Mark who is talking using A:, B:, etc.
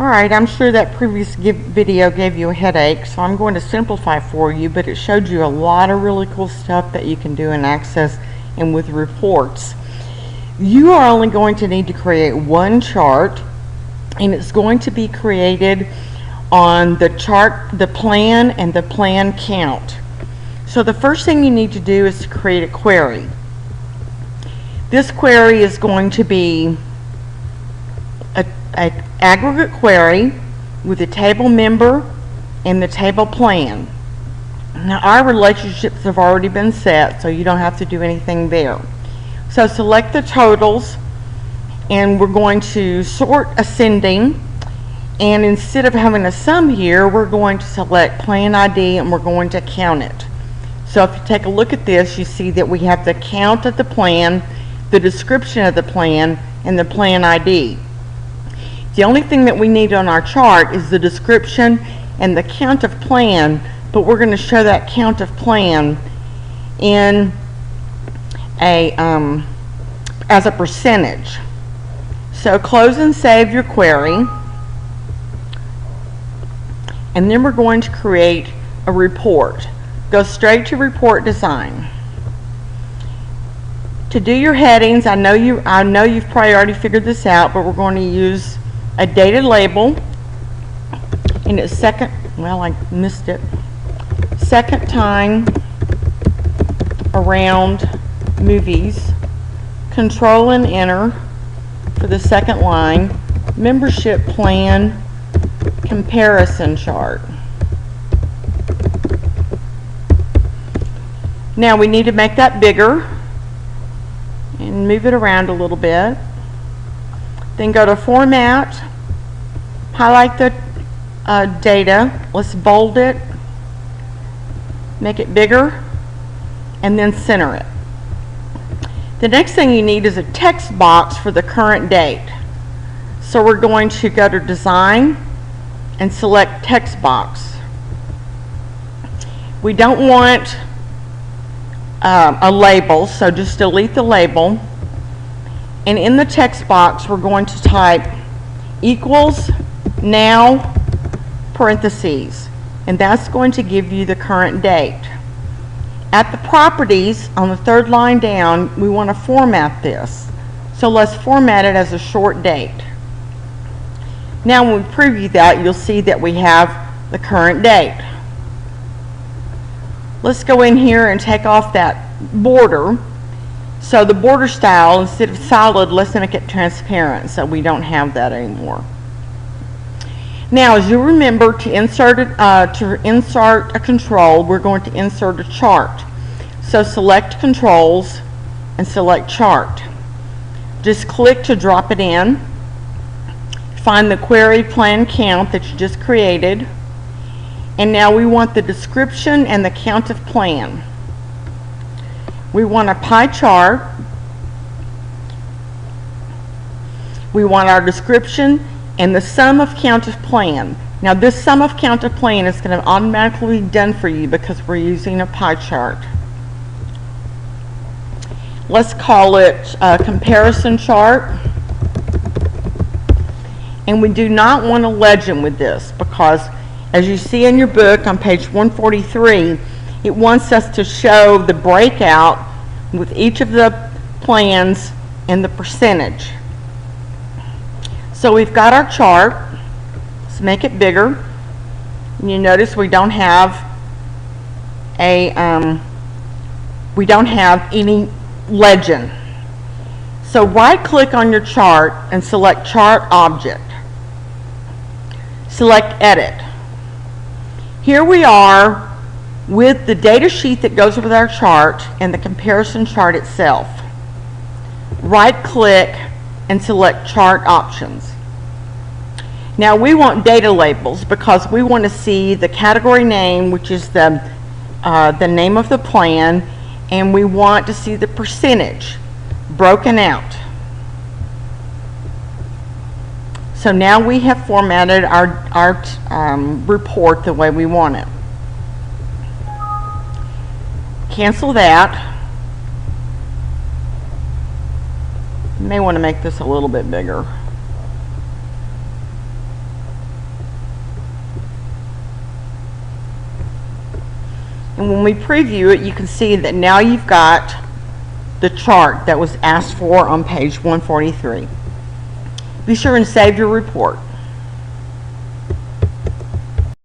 A: Alright, I'm sure that previous video gave you a headache, so I'm going to simplify for you, but it showed you a lot of really cool stuff that you can do in Access and with reports. You are only going to need to create one chart, and it's going to be created on the chart, the plan, and the plan count. So the first thing you need to do is to create a query. This query is going to be an aggregate query with the table member and the table plan. Now our relationships have already been set, so you don't have to do anything there. So select the totals, and we're going to sort ascending, and instead of having a sum here, we're going to select plan ID and we're going to count it. So if you take a look at this, you see that we have the count of the plan, the description of the plan, and the plan ID. The only thing that we need on our chart is the description and the count of plan, but we're going to show that count of plan in a as a percentage. So close and save your query, and then we're going to create a report. Go straight to report design. To do your headings, I know you've probably already figured this out, but we're going to use a dated label, and it's second time around movies. Control and enter for the second line. Membership plan comparison chart. Now we need to make that bigger and move it around a little bit. Then go to format, highlight the data, let's bold it, make it bigger, and then center it. The next thing you need is a text box for the current date. So we're going to go to design and select text box. We don't want a label, so just delete the label. And in the text box, we're going to type equals now parentheses, and that's going to give you the current date. At the properties on the third line down, we want to format this. So let's format it as a short date. Now when we preview that, you'll see that we have the current date. Let's go in here and take off that border. So the border style, instead of solid, let's make it transparent so we don't have that anymore. Now, as you remember, to insert a control, we're going to insert a chart. So select controls and select chart. Just click to drop it in. Find the query plan count that you just created. And now we want the description and the count of plan. We want a pie chart. We want our description and the sum of count of plan. Now this sum of count of plan is going to automatically be done for you because we're using a pie chart. Let's call it a comparison chart. And we do not want a legend with this because, as you see in your book on page 143, it wants us to show the breakout with each of the plans and the percentage. So we've got our chart. Let's make it bigger. And you notice we don't have any legend. So right click on your chart and select chart object. Select edit. Here we are with the data sheet that goes with our chart and the comparison chart itself. Right click and select chart options. Now we want data labels because we want to see the category name, which is the name of the plan, and we want to see the percentage broken out. So now we have formatted our report the way we want it. Cancel that. You may want to make this a little bit bigger. And when we preview it, you can see that now you've got the chart that was asked for on page 143. Be sure and save your report.